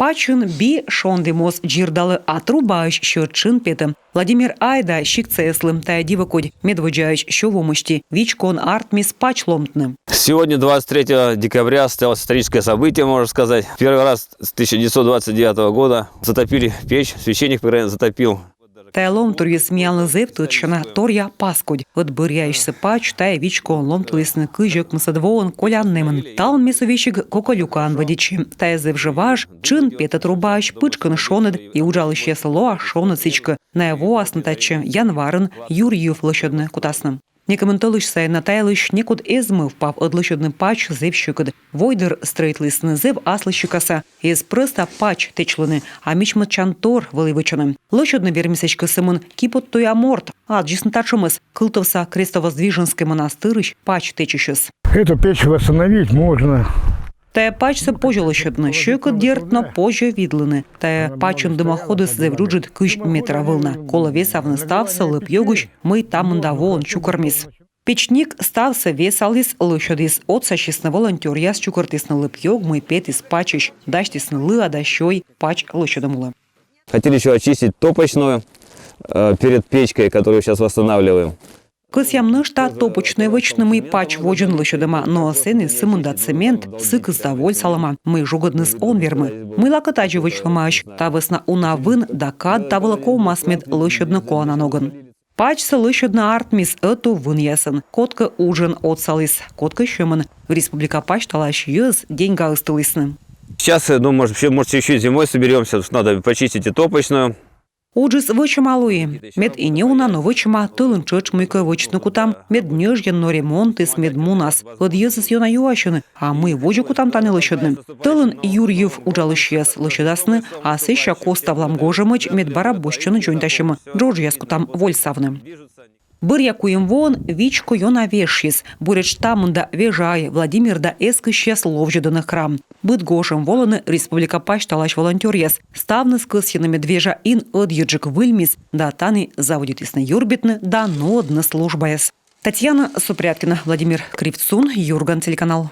Пачын би шондимос джирдалы отрубающ, що чин петым. Владимир Айда щикцеслым та дивокодь медводжающ, що вомощти вичкон артмис пач ломтным. Сегодня, 23 декабря, состоялось историческое событие, можно сказать. Первый раз с 1929 года затопили печь, священник затопил. Та ломтур'є сміяли зевтучена тор'я паскодь. Отбиряєшся пач та вічко ломтлисне кижок мисадвоон коляннимен. Таун місовічик коколюкан водічі. Та зевживаж, чин п'ятатрубач, пичкан шонед і уджали ще село шонецичка. На його аснатаче январин Юр'їв лощодне кутасним. Некоментолишся натайлиш некуд езми впав одлощодний пач зевщикод. Войдер стрейтлисне зев аслищикаса. Із приста пач течлини, а мічмачан тор виливичаним. Лощодне вірмісечка Симон кіпот той аморт, а джіснтачомис килтовса крестово-здвиженський монастирищ пач течищес. Эту печь восстановить можно. Та пачце пожолощодне, що якод дєртно пожо відлини. Та пачен димоходис зевруджит киш метра вилна. Коло весавне стався лип йогуш, ми там ndavon чукорміс. Печник стався весалис лощодис отсащисне волонтер яс чукортисне лип йог, ми петис пачищ, даштисне ли, а дащой пач лощодомула. Хотели еще очистить топочную перед печкой, которую сейчас восстанавливаем. Кисямныш та топочный вычный пач воджен лощодома, но сыны сымында цемент, сык издаволь салама. Мы жугодныс он вермы. Мы лакатаджи вычлымаш, та весна унавын дакад та волоков масмед лощодны коана ноган. Пачса лощодна артмис эту вын ясын. Котка ужин от салис, котка щемын. Республика пач талаш юз деньга ыстылысны. Сейчас, ну, может, еще зимой соберемся, надо почистить и топочную. Уджис вычымалуи. Мед и неуна, но вычыма тылын чычмыка вычтныку там. Мед нежьен, но ремонтыс мед мунас. Вот езыс йона юашыны, а мы вожику там таны лощадны. Тылын Юрьев уджалыш лощадасны, а сыща коста вламгожымыч мед бара бощыны джонташымы. Джордж яску там вольсавны. Бір якуем вон, вичко йона вешьес. Буреч тамында вежай, Владимир да эскыщес ловжеданых храм. Быт гошем воланы республика пач талаш волонтер яс. Ставны скысьяны медвежа ин одъеджик выльмис, да таны заводит на юрбитны, да нодны служба яс. Татьяна Супряткина, Владимир Кривцун, Юрган, телеканал.